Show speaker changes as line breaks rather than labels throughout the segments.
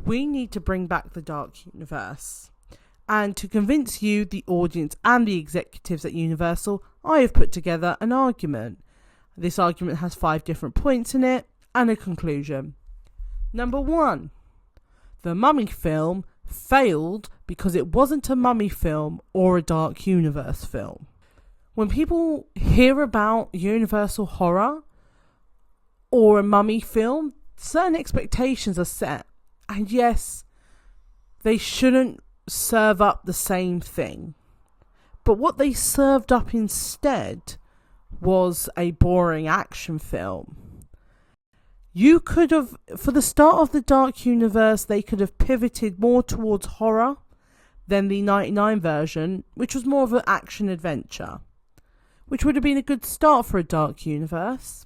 We need to bring back the Dark Universe. And to convince you, the audience, and the executives at Universal, I have put together an argument. This argument has 5 different points in it and a conclusion. Number 1. The Mummy film failed because it wasn't a Mummy film or a Dark Universe film. When people hear about Universal horror or a Mummy film, certain expectations are set. And yes, they shouldn't serve up the same thing. But what they served up instead was a boring action film. You could have, for the start of the Dark Universe, they could have pivoted more towards horror than the 99 version, which was more of an action adventure, which would have been a good start for a Dark Universe.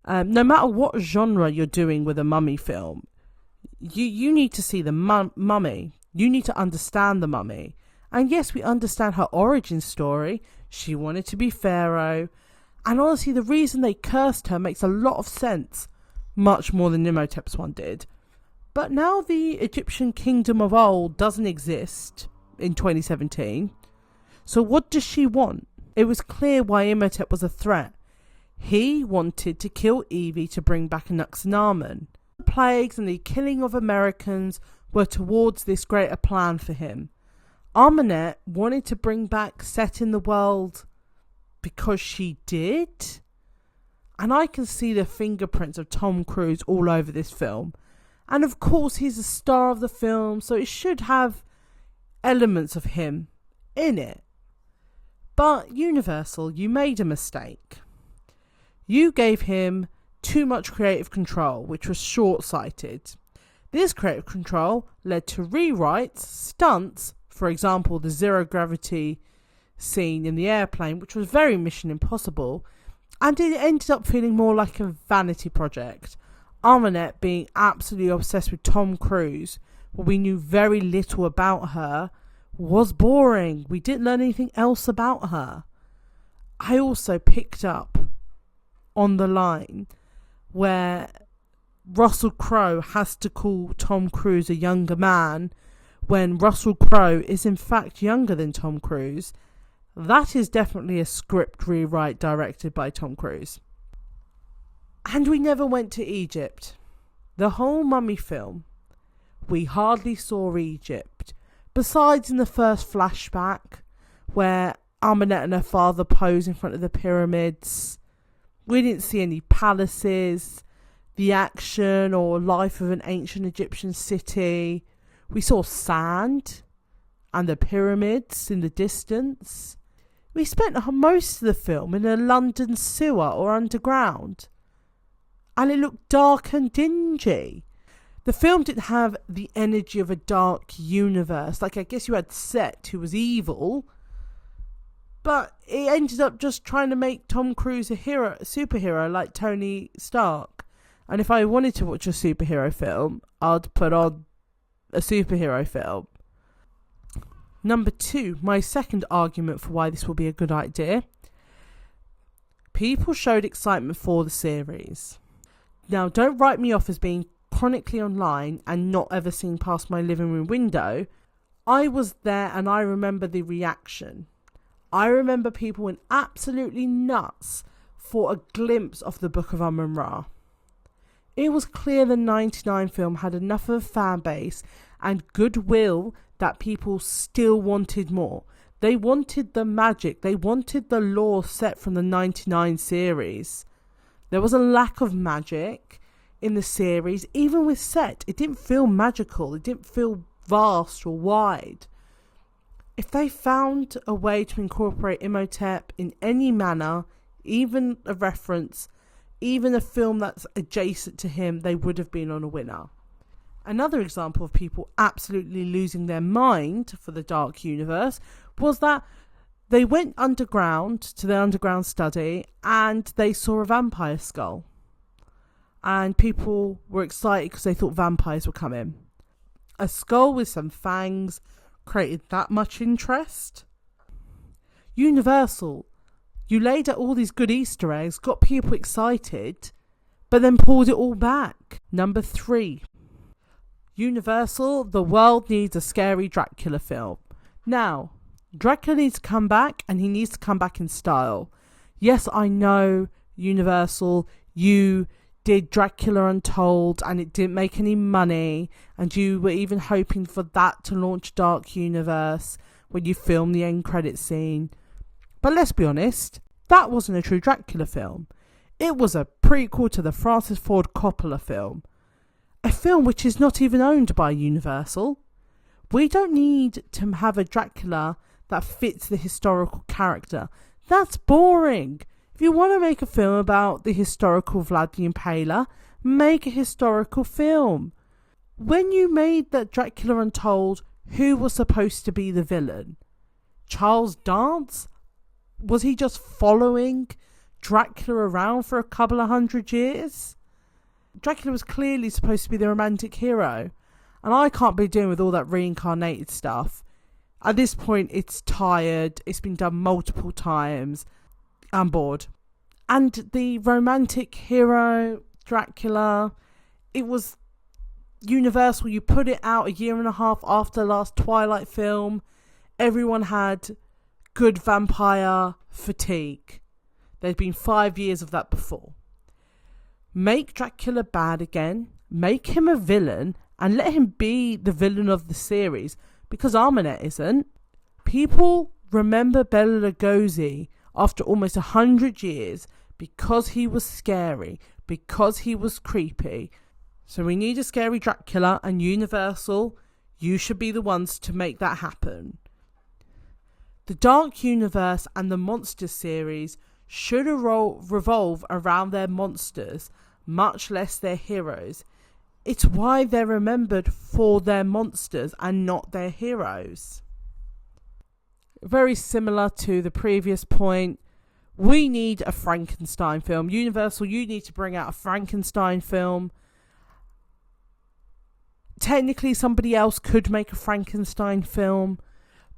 No matter what genre you're doing with a Mummy film, you need to see the Mummy. You need to understand the Mummy. And yes, we understand her origin story. She wanted to be Pharaoh. And honestly, the reason they cursed her makes a lot of sense. Much more than Imhotep's one did. But now the Egyptian kingdom of old doesn't exist in 2017. So what does she want? It was clear why Imhotep was a threat. He wanted to kill Evie to bring back Anaxenarmon. The plagues and the killing of Americans were towards this greater plan for him. Amenet wanted to bring back Set in the world because she did. And I can see the fingerprints of Tom Cruise all over this film. And of course, he's the star of the film, so it should have elements of him in it. But Universal, you made a mistake. You gave him too much creative control, which was short-sighted. This creative control led to rewrites, stunts, for example, the zero gravity scene in the airplane, which was very Mission Impossible, and it ended up feeling more like a vanity project. Amenet being absolutely obsessed with Tom Cruise, but we knew very little about her, was boring. We didn't learn anything else about her. I also picked up on the line where Russell Crowe has to call Tom Cruise a younger man when Russell Crowe is in fact younger than Tom Cruise. That is definitely a script rewrite directed by Tom Cruise. And we never went to Egypt. The whole Mummy film, we hardly saw Egypt. Besides in the first flashback, where Amenet and her father pose in front of the pyramids. We didn't see any palaces, the action or life of an ancient Egyptian city. We saw sand and the pyramids in the distance. We spent most of the film in a London sewer or underground. And it looked dark and dingy. The film didn't have the energy of a Dark Universe. Like, I guess you had Set, who was evil. But it ended up just trying to make Tom Cruise a superhero like Tony Stark. And if I wanted to watch a superhero film, I'd put on a superhero film. Number 2, my second argument for why this will be a good idea. People showed excitement for the series. Now, don't write me off as being chronically online and not ever seen past my living room window. I was there and I remember the reaction. I remember people went absolutely nuts for a glimpse of the Book of Amun-Ra. It was clear the 99 film had enough of a fan base and goodwill that people still wanted more. They wanted the magic. They wanted the lore set from the 99 series. There was a lack of magic in the series. Even with Set, it didn't feel magical. It didn't feel vast or wide. If they found a way to incorporate Imhotep in any manner, even a reference, even a film that's adjacent to him, they would have been on a winner. Another example of people absolutely losing their mind for the Dark Universe was that they went underground to their underground study and they saw a vampire skull. And people were excited because they thought vampires were coming. A skull with some fangs created that much interest. Universal, you laid out all these good Easter eggs, got people excited, but then pulled it all back. Number 3. Universal, the world needs a scary Dracula film. Now, Dracula needs to come back, and he needs to come back in style. Yes, I know, Universal, you did Dracula Untold and it didn't make any money, and you were even hoping for that to launch Dark Universe when you filmed the end credit scene. But let's be honest, that wasn't a true Dracula film. It was a prequel to the Francis Ford Coppola film. A film which is not even owned by Universal. We don't need to have a Dracula that fits the historical character. That's boring. If you want to make a film about the historical Vlad the Impaler, make a historical film. When you made that Dracula Untold, who was supposed to be the villain? Charles Dance? Was he just following Dracula around for a couple of 100 years? Dracula was clearly supposed to be the romantic hero, and I can't be doing with all that reincarnated stuff. At this point, it's tired. It's been done multiple times. I'm bored. And the romantic hero, Dracula, it was Universal. You put it out a year and a half after the last Twilight film. Everyone had good vampire fatigue. There'd been 5 years of that before. Make Dracula bad again. Make him a villain and let him be the villain of the series, because Armanet isn't. People remember Bela Lugosi after almost 100 years because he was scary, because he was creepy. So we need a scary Dracula, and Universal, you should be the ones to make that happen. The Dark Universe and the Monster series should revolve around their monsters, much less their heroes. It's why they're remembered for their monsters and not their heroes. Very similar to the previous point, we need a Frankenstein film. Universal, you need to bring out a Frankenstein film. Technically, somebody else could make a Frankenstein film,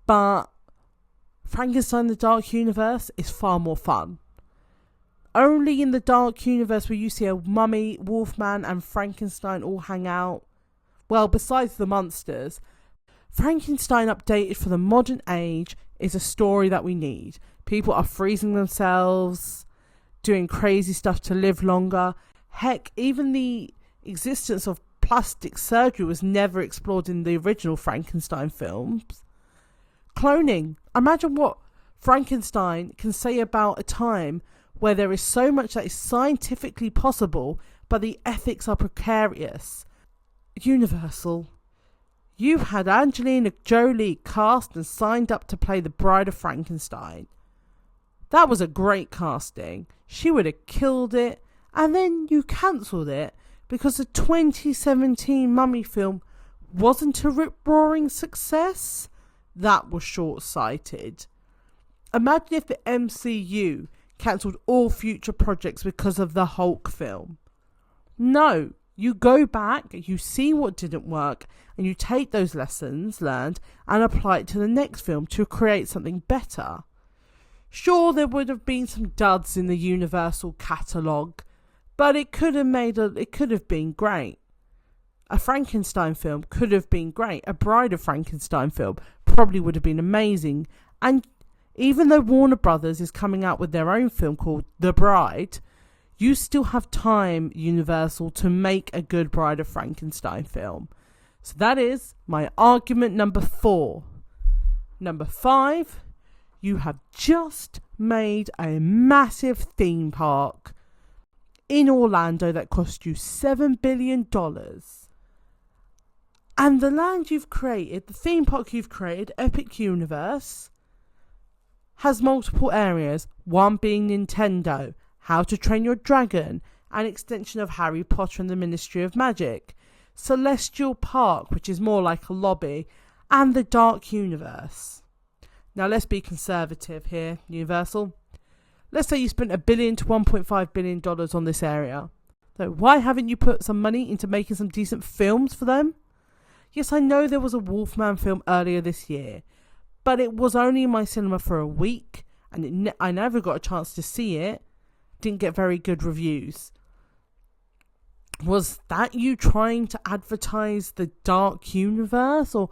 but Frankenstein the Dark Universe is far more fun. Only in the Dark Universe where you see a mummy, Wolfman and Frankenstein all hang out. Well, besides the monsters, Frankenstein updated for the modern age is a story that we need. People are freezing themselves, doing crazy stuff to live longer. Heck, even the existence of plastic surgery was never explored in the original Frankenstein films. Cloning. Imagine what Frankenstein can say about a time where there is so much that is scientifically possible, but the ethics are precarious. Universal, you had Angelina Jolie cast and signed up to play the Bride of Frankenstein. That was a great casting. She would have killed it, and then you cancelled it because the 2017 Mummy film wasn't a rip-roaring success. That was short-sighted. Imagine if the MCU cancelled all future projects because of the Hulk film. No, you go back, you see what didn't work, and you take those lessons learned and apply it to the next film to create something better. Sure, there would have been some duds in the Universal catalogue, but it could have been great. A Frankenstein film could have been great. A Bride of Frankenstein film probably would have been amazing. And even though Warner Brothers is coming out with their own film called The Bride, you still have time, Universal, to make a good Bride of Frankenstein film. So that is my argument number 4. Number 5, you have just made a massive theme park in Orlando that cost you $7 billion. And the land you've created, the theme park you've created, Epic Universe, has multiple areas, one being Nintendo, How to Train Your Dragon, an extension of Harry Potter and the Ministry of Magic, Celestial Park, which is more like a lobby, and the Dark Universe. Now let's be conservative here, Universal. Let's say you spent $1 billion to $1.5 billion on this area. So why haven't you put some money into making some decent films for them? Yes, I know there was a Wolfman film earlier this year, but it was only in my cinema for a week, and I never got a chance to see it. Didn't get very good reviews. Was that you trying to advertise the dark universe or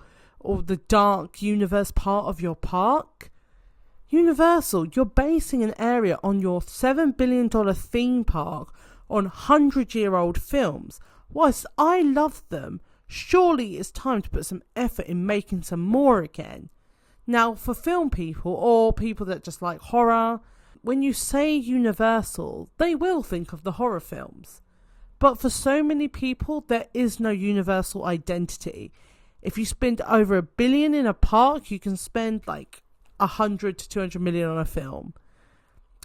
the dark universe part of your park? Universal, you're basing an area on your $7 billion theme park on 100-year-old films. Whilst I love them, surely it's time to put some effort in making some more again. Now, for film people or people that just like horror, when you say Universal, they will think of the horror films. But for so many people, there is no universal identity. If you spend over $1 billion in a park, you can spend like 100 to 200 million on a film.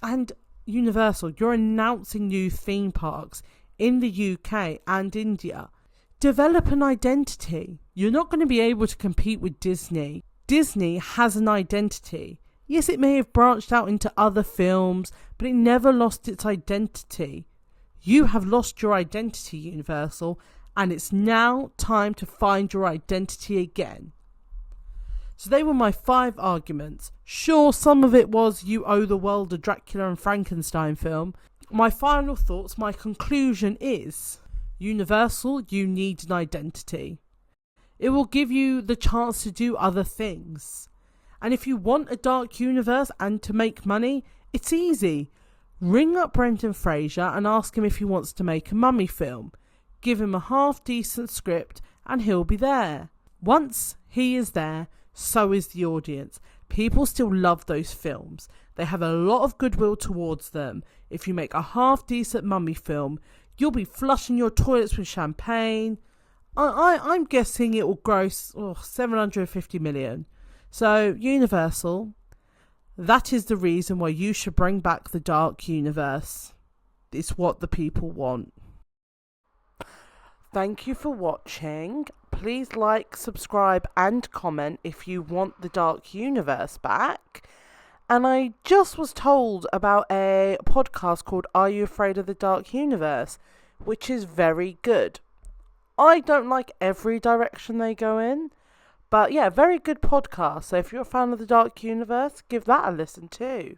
And Universal, you're announcing new theme parks in the UK and India. Develop an identity. You're not going to be able to compete with Disney. Disney has an identity. Yes, it may have branched out into other films, but it never lost its identity. You have lost your identity, Universal, and it's now time to find your identity again. So they were my 5 arguments. Sure, some of it was you owe the world a Dracula and Frankenstein film. My final thoughts, my conclusion is, Universal, you need an identity. It will give you the chance to do other things. And if you want a dark universe and to make money, it's easy. Ring up Brendan Fraser and ask him if he wants to make a mummy film. Give him a half-decent script and he'll be there. Once he is there, so is the audience. People still love those films. They have a lot of goodwill towards them. If you make a half-decent mummy film, you'll be flushing your toilets with champagne. I'm guessing it will gross 750 million. So, Universal, that is the reason why you should bring back the dark universe. It's what the people want. Thank you for watching. Please like, subscribe and comment if you want the dark universe back. And I just was told about a podcast called Are You Afraid of the Dark Universe, which is very good. I don't like every direction they go in, but yeah, very good podcast. So if you're a fan of the dark universe, give that a listen too.